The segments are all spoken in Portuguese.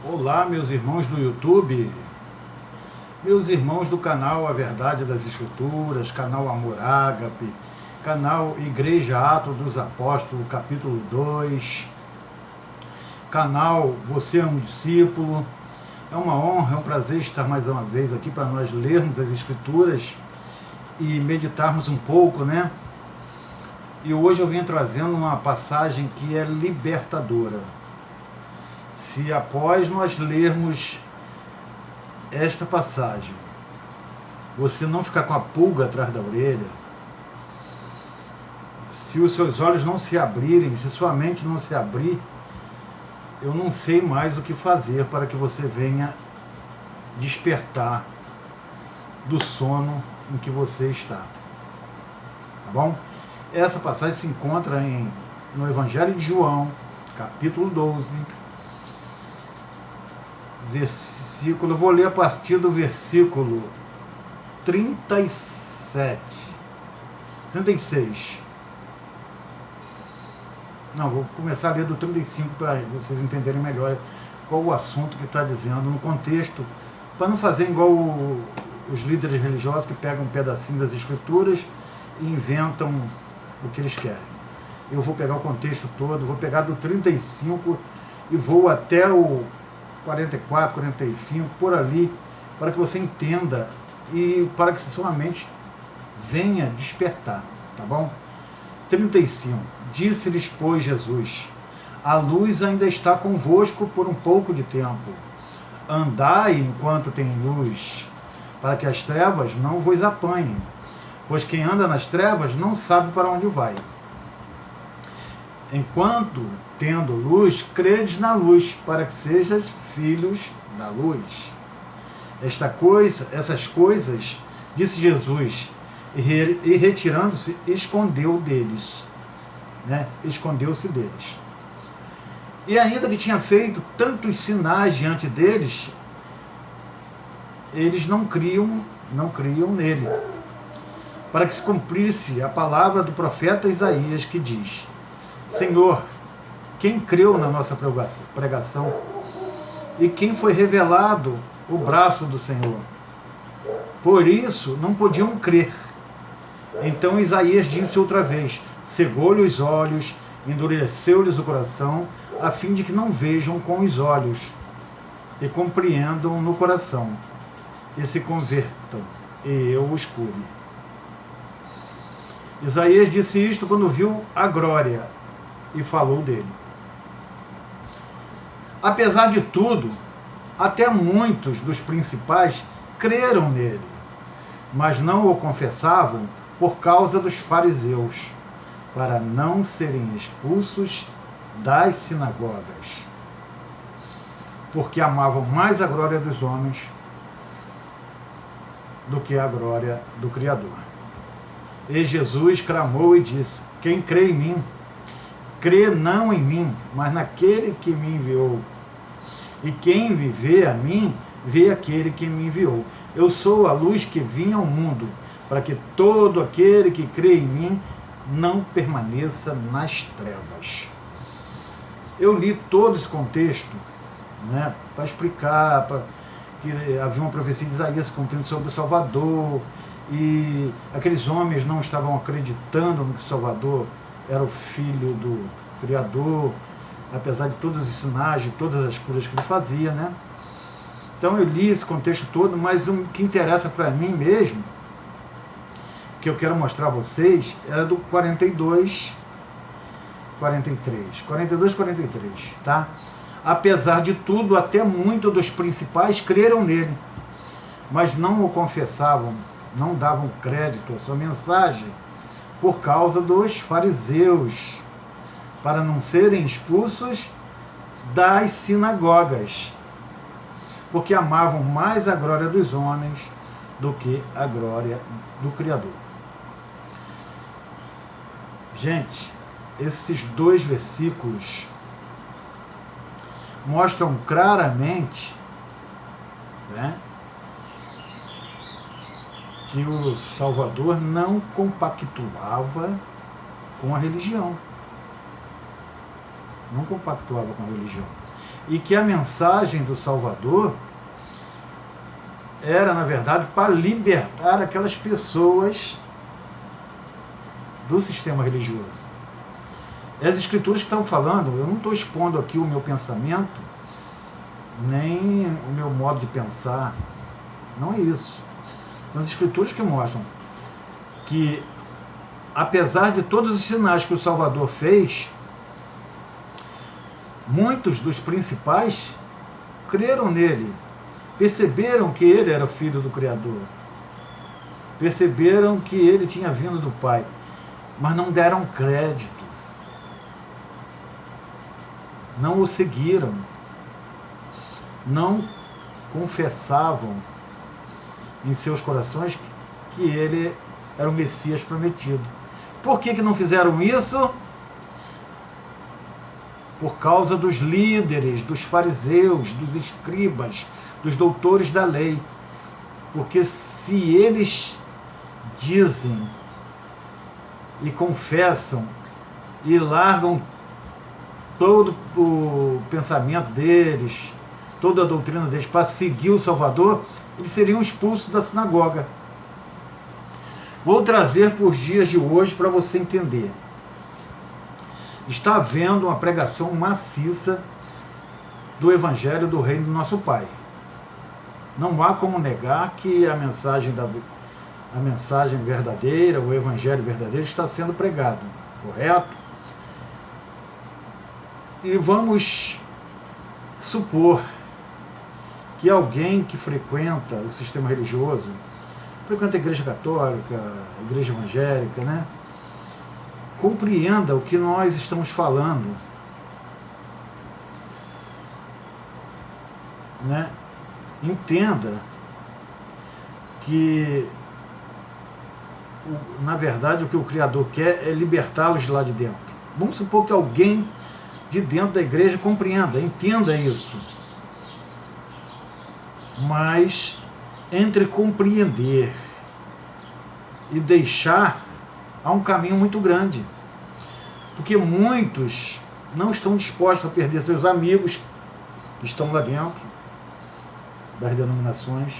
Olá, meus irmãos do YouTube, meus irmãos do canal A Verdade das Escrituras, canal Amor Ágape, canal Igreja Atos dos Apóstolos, capítulo 2, canal Você é um Discípulo. É uma honra, é um prazer estar mais uma vez aqui para nós lermos as Escrituras e meditarmos um pouco, né? E hoje eu venho trazendo uma passagem que é libertadora. Se após nós lermos esta passagem, você não ficar com a pulga atrás da orelha, se os seus olhos não se abrirem, se sua mente não se abrir, eu não sei mais o que fazer para que você venha despertar do sono em que você está. Tá bom? Essa passagem se encontra no Evangelho de João, capítulo 12, versículo, eu vou ler a partir do versículo 36. Não, vou começar a ler do 35 para vocês entenderem melhor qual o assunto que está dizendo no contexto, para não fazer igual os líderes religiosos que pegam um pedacinho das escrituras e inventam o que eles querem. Eu vou pegar o contexto todo, vou pegar do 35 e vou até o 44, 45, por ali, para que você entenda e para que sua mente venha despertar, tá bom? 35. Disse-lhes, pois, Jesus: a luz ainda está convosco por um pouco de tempo. Andai enquanto tem luz, para que as trevas não vos apanhem, pois quem anda nas trevas não sabe para onde vai. Enquanto, tendo luz, credes na luz, para que sejais filhos da luz. Essas coisas, disse Jesus, e retirando-se, escondeu deles. Né? Escondeu-se deles. E ainda que tinha feito tantos sinais diante deles, eles não criam nele, para que se cumprisse a palavra do profeta Isaías, que diz: Senhor, quem creu na nossa pregação? E quem foi revelado o braço do Senhor? Por isso não podiam crer. Então Isaías disse outra vez: cegou-lhe os olhos, endureceu-lhes o coração, a fim de que não vejam com os olhos e compreendam no coração, e se convertam, e eu os cure. Isaías disse isto quando viu a glória e falou dele. Apesar de tudo, até muitos dos principais creram nele, mas não o confessavam por causa dos fariseus, para não serem expulsos das sinagogas, porque amavam mais a glória dos homens do que a glória do Criador. E Jesus clamou e disse: quem crê em mim, crê não em mim, mas naquele que me enviou. E quem me vê a mim, vê aquele que me enviou. Eu sou a luz que vim ao mundo, para que todo aquele que crê em mim não permaneça nas trevas. Eu li todo esse contexto, né, para explicar que havia uma profecia de Isaías cumprindo sobre o Salvador, e aqueles homens não estavam acreditando no que o Salvador era o Filho do Criador, apesar de todos os sinais, de todas as curas que ele fazia, né? Então eu li esse contexto todo, mas o que interessa para mim mesmo, que eu quero mostrar a vocês, é do 42, 43, tá? Apesar de tudo, até muitos dos principais creram nele, mas não o confessavam, não davam crédito à sua mensagem, por causa dos fariseus, para não serem expulsos das sinagogas, porque amavam mais a glória dos homens do que a glória do Criador. Gente, esses dois versículos mostram claramente, né, que o Salvador não compactuava com a religião. Não compactuava com a religião. e que a mensagem do Salvador era, na verdade, para libertar aquelas pessoas do sistema religioso. As escrituras que estão falando, eu não estou expondo aqui o meu pensamento, nem o meu modo de pensar, não é isso. São as escrituras que mostram que, apesar de todos os sinais que o Salvador fez, muitos dos principais creram nele, perceberam que ele era o Filho do Criador, perceberam que ele tinha vindo do Pai, mas não deram crédito, não o seguiram, não confessavam em seus corações que ele era o Messias prometido. Por que não fizeram isso? Por causa dos líderes, dos fariseus, dos escribas, dos doutores da lei. Porque se eles dizem e confessam e largam todo o pensamento deles, toda a doutrina deles para seguir o Salvador, eles seriam expulsos da sinagoga. Vou trazer para os dias de hoje para você entender. Está havendo uma pregação maciça do Evangelho do Reino do Nosso Pai. Não há como negar que a mensagem verdadeira, o Evangelho verdadeiro está sendo pregado, correto? E vamos supor que alguém que frequenta o sistema religioso, frequenta a igreja católica, a igreja evangélica, né, compreenda o que nós estamos falando, né? Entenda que, na verdade, o que o Criador quer é libertá-los de lá de dentro. Vamos supor que alguém de dentro da igreja compreenda, entenda isso. Mas entre compreender e deixar, há um caminho muito grande. Porque muitos não estão dispostos a perder seus amigos que estão lá dentro das denominações,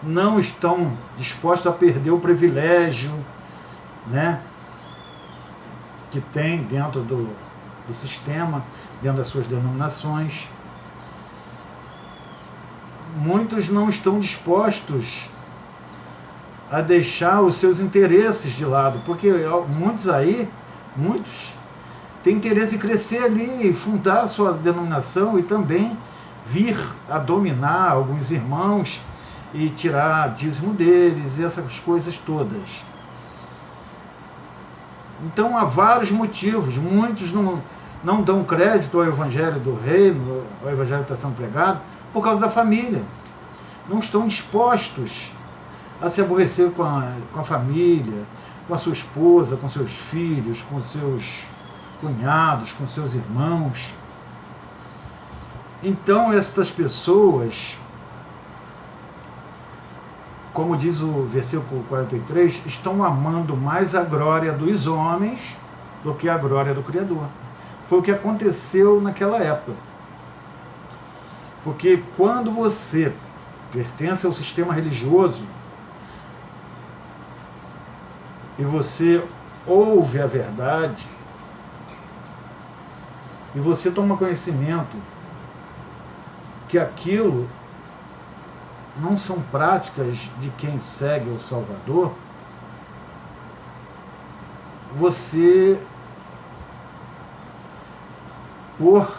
não estão dispostos a perder o privilégio, né, que tem dentro do sistema, dentro das suas denominações. Muitos não estão dispostos a deixar os seus interesses de lado, porque muitos têm interesse em crescer ali, fundar a sua denominação e também vir a dominar alguns irmãos e tirar dízimo deles e essas coisas todas. Então há vários motivos. Muitos não dão crédito ao Evangelho do Reino, ao Evangelho que está sendo pregado, por causa da família. Não estão dispostos a se aborrecer com a família, com a sua esposa, com seus filhos, com seus cunhados, com seus irmãos. Então estas pessoas, como diz o versículo 43, estão amando mais a glória dos homens do que a glória do Criador. Foi o que aconteceu naquela época. Porque quando você pertence ao sistema religioso e você ouve a verdade e você toma conhecimento que aquilo não são práticas de quem segue o Salvador, você, por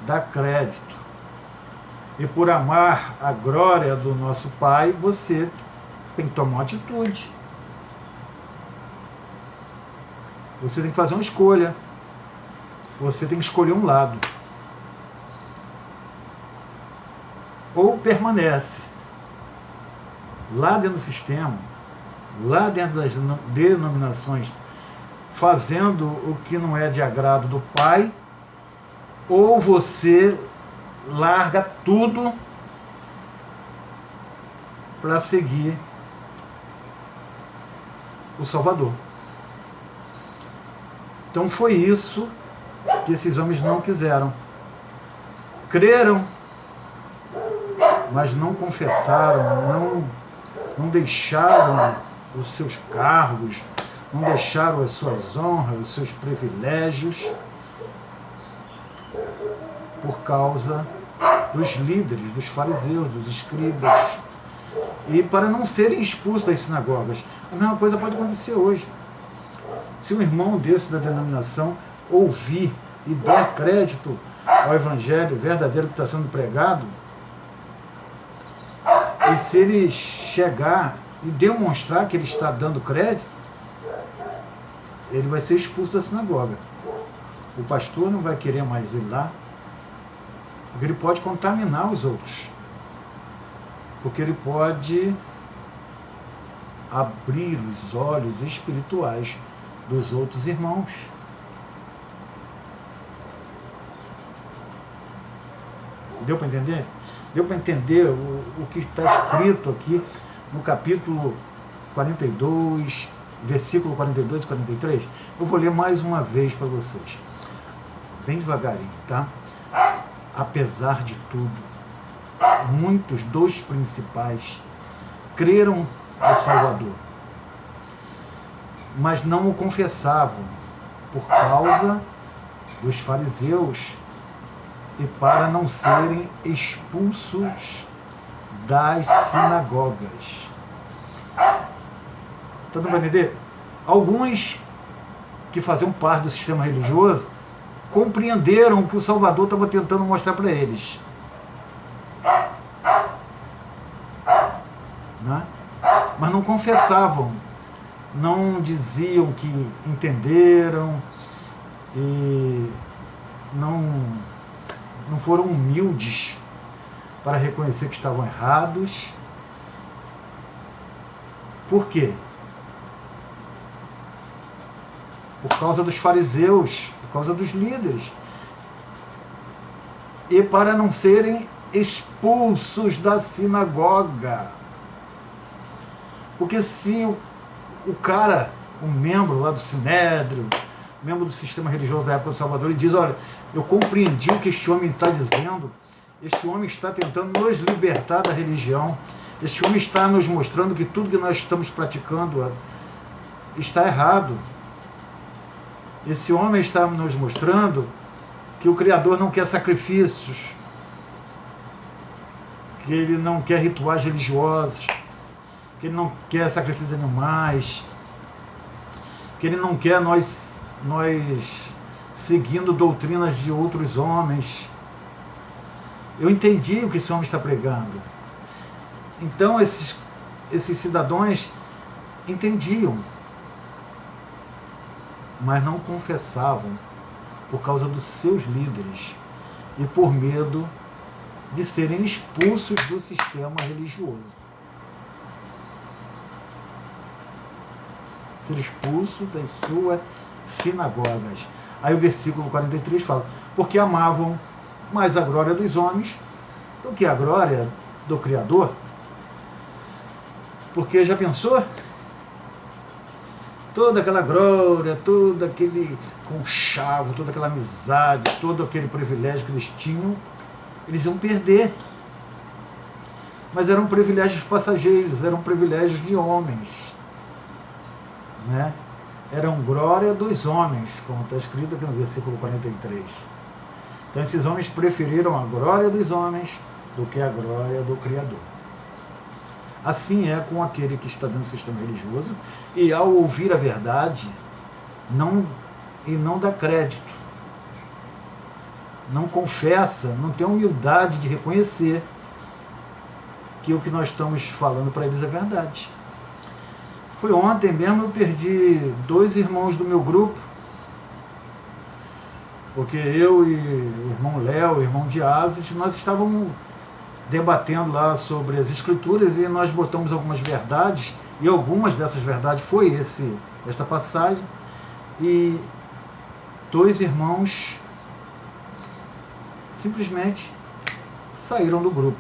dar crédito e por amar a glória do nosso Pai, você tem que tomar uma atitude. Você tem que fazer uma escolha. Você tem que escolher um lado. Ou permanece lá dentro do sistema, lá dentro das denominações, fazendo o que não é de agrado do Pai, ou você larga tudo para seguir o Salvador. Então foi isso que esses homens não quiseram. creram, mas não confessaram, não deixaram os seus cargos, não deixaram as suas honras, os seus privilégios, por causa dos líderes, dos fariseus, dos escribas, e para não serem expulsos das sinagogas. A mesma coisa pode acontecer hoje. Se um irmão desse da denominação ouvir e dar crédito ao evangelho verdadeiro que está sendo pregado, e se ele chegar e demonstrar que ele está dando crédito, ele vai ser expulso da sinagoga. O pastor não vai querer mais ir lá, porque ele pode contaminar os outros, porque ele pode abrir os olhos espirituais dos outros irmãos. Deu para entender? Deu para entender o que está escrito aqui no capítulo 42, versículo 42 e 43? Eu vou ler mais uma vez para vocês, bem devagarinho, tá? Apesar de tudo, muitos dos principais creram no Salvador, mas não o confessavam por causa dos fariseus e para não serem expulsos das sinagogas. Está dando para entender? Alguns que faziam parte do sistema religioso compreenderam o que o Salvador estava tentando mostrar para eles, né? Mas não confessavam, não diziam que entenderam e não foram humildes para reconhecer que estavam errados. Por quê? Por causa dos fariseus, por causa dos líderes, e para não serem expulsos da sinagoga. Porque se o cara, um membro lá do Sinédrio, membro do sistema religioso da época do Salvador, ele diz: olha, eu compreendi o que este homem está dizendo, este homem está tentando nos libertar da religião, este homem está nos mostrando que tudo que nós estamos praticando está errado. Esse homem está nos mostrando que o Criador não quer sacrifícios, que ele não quer rituais religiosos, que ele não quer sacrifícios animais, que ele não quer nós seguindo doutrinas de outros homens. Eu entendi o que esse homem está pregando. Então esses cidadãos entendiam, mas não confessavam por causa dos seus líderes e por medo de serem expulsos do sistema religioso. Ser expulso das suas sinagogas. Aí o versículo 43 fala: porque amavam mais a glória dos homens do que a glória do Criador. Porque já pensou? Toda aquela glória, todo aquele conchavo, toda aquela amizade, todo aquele privilégio que eles tinham, eles iam perder. Mas eram privilégios passageiros, eram privilégios de homens, né? Eram glória dos homens, como está escrito aqui no versículo 43. Então esses homens preferiram a glória dos homens do que a glória do Criador. Assim é com aquele que está dentro do sistema religioso e, ao ouvir a verdade, não dá crédito, não confessa, não tem a humildade de reconhecer que o que nós estamos falando para eles é verdade. Foi ontem mesmo, eu perdi 2 irmãos do meu grupo, porque eu e o irmão Léo, o irmão Diazes, nós estávamos debatendo lá sobre as escrituras e nós botamos algumas verdades, e algumas dessas verdades foi esta passagem, e 2 irmãos simplesmente saíram do grupo,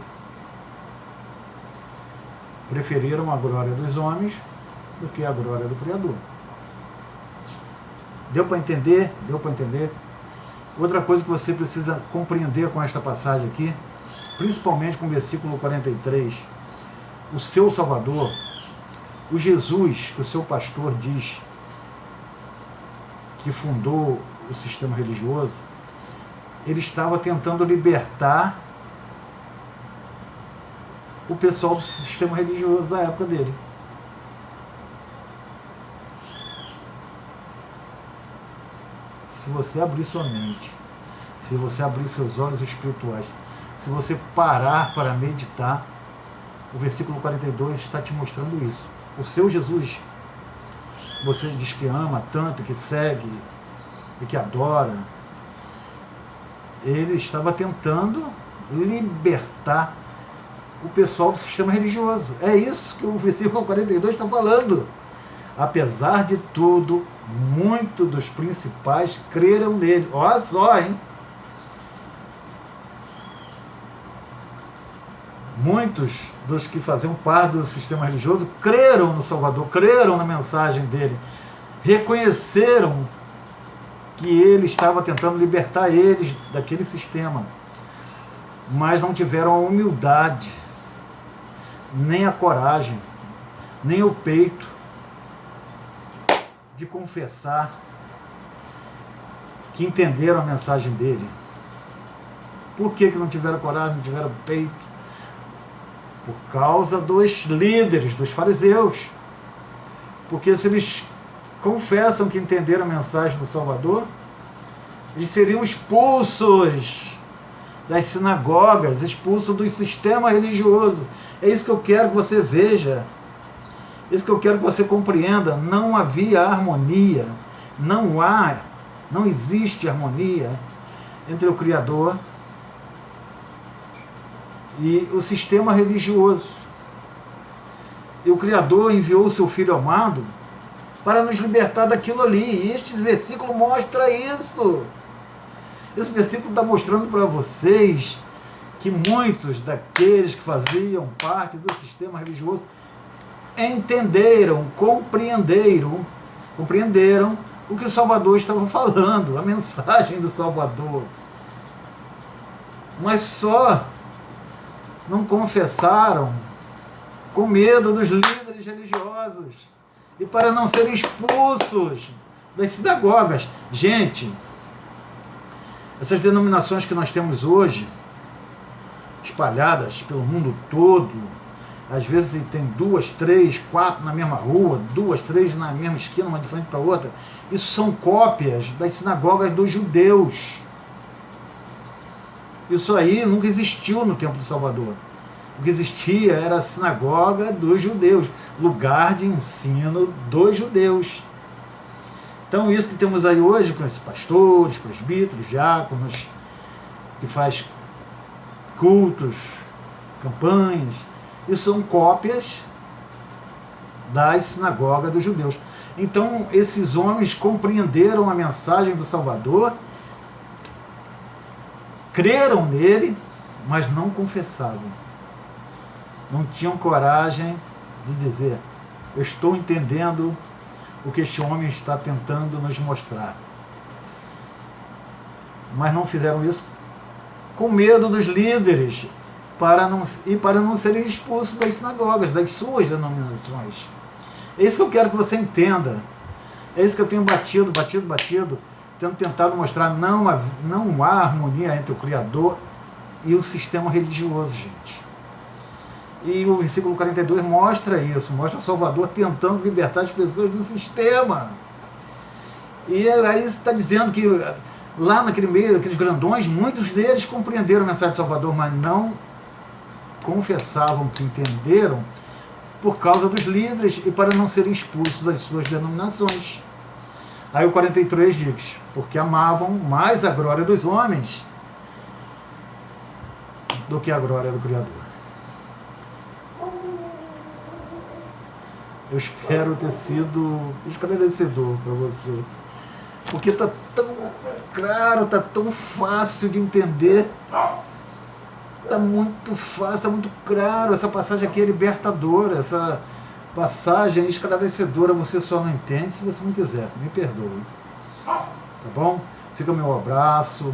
preferiram a glória dos homens do que a glória do Criador. Deu para entender? Deu para entender? Outra coisa que você precisa compreender com esta passagem aqui, principalmente com o versículo 43, o seu Salvador, o Jesus, que o seu pastor diz que fundou o sistema religioso, ele estava tentando libertar o pessoal do sistema religioso da época dele. Se você abrir sua mente, se você abrir seus olhos espirituais, se você parar para meditar, o versículo 42 está te mostrando isso. O seu Jesus, você diz que ama tanto, que segue e que adora, ele estava tentando libertar o pessoal do sistema religioso. É isso que o versículo 42 está falando. Apesar de tudo, muitos dos principais creram nele. Olha só, hein? Muitos dos que faziam parte do sistema religioso creram no Salvador, creram na mensagem dele, reconheceram que ele estava tentando libertar eles daquele sistema, mas não tiveram a humildade, nem a coragem, nem o peito de confessar que entenderam a mensagem dele. Por que não tiveram coragem, não tiveram peito? Por causa dos líderes, dos fariseus. Porque se eles confessam que entenderam a mensagem do Salvador, eles seriam expulsos das sinagogas, expulsos do sistema religioso. É isso que eu quero que você veja. É isso que eu quero que você compreenda. Não havia harmonia, não existe harmonia entre o Criador e o sistema religioso. E o Criador enviou o seu Filho amado para nos libertar daquilo ali. E este versículo mostra isso. Esse versículo está mostrando para vocês que muitos daqueles que faziam parte do sistema religioso entenderam, compreenderam o que o Salvador estava falando, a mensagem do Salvador. Mas só não confessaram com medo dos líderes religiosos e para não serem expulsos das sinagogas. Gente, essas denominações que nós temos hoje, espalhadas pelo mundo todo, às vezes tem 2, 3, 4 na mesma rua, 2, 3 na mesma esquina, uma de frente para outra, isso são cópias das sinagogas dos judeus. Isso aí nunca existiu no tempo do Salvador. O que existia era a sinagoga dos judeus, lugar de ensino dos judeus. Então isso que temos aí hoje com esses pastores, presbíteros, diáconos, que faz cultos, campanhas, isso são cópias das sinagogas dos judeus. Então esses homens compreenderam a mensagem do Salvador, creram nele, mas não confessavam. Não tinham coragem de dizer: eu estou entendendo o que este homem está tentando nos mostrar. Mas não fizeram isso com medo dos líderes, para não serem expulsos das sinagogas, das suas denominações. É isso que eu quero que você entenda. É isso que eu tenho batido, tendo tentado mostrar. Não há harmonia entre o Criador e o sistema religioso, gente. E o versículo 42 mostra isso, mostra o Salvador tentando libertar as pessoas do sistema. E aí está dizendo que lá naquele meio, aqueles grandões, muitos deles compreenderam a mensagem do Salvador, mas não confessavam que entenderam por causa dos líderes e para não serem expulsos das suas denominações. Aí o 43 diz: porque amavam mais a glória dos homens do que a glória do Criador. Eu espero ter sido esclarecedor para você, porque está tão claro, está tão fácil de entender, está muito fácil, está muito claro. Essa passagem aqui é libertadora, essa passagem é esclarecedora. Você só não entende se você não quiser, me perdoe, tá bom? Fica o meu abraço.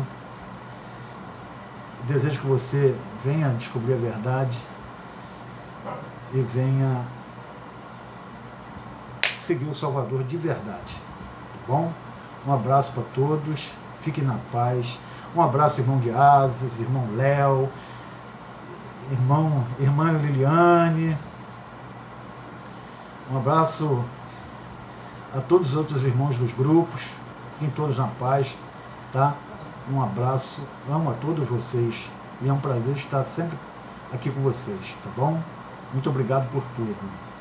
Desejo que você venha descobrir a verdade e venha seguir o Salvador de verdade, tá bom? Um abraço para todos, fiquem na paz. Um abraço, irmão de Ases, irmão Léo, irmã Liliane. Um abraço a todos os outros irmãos dos grupos, fiquem todos na paz, tá? Um abraço, amo a todos vocês e é um prazer estar sempre aqui com vocês, tá bom? Muito obrigado por tudo.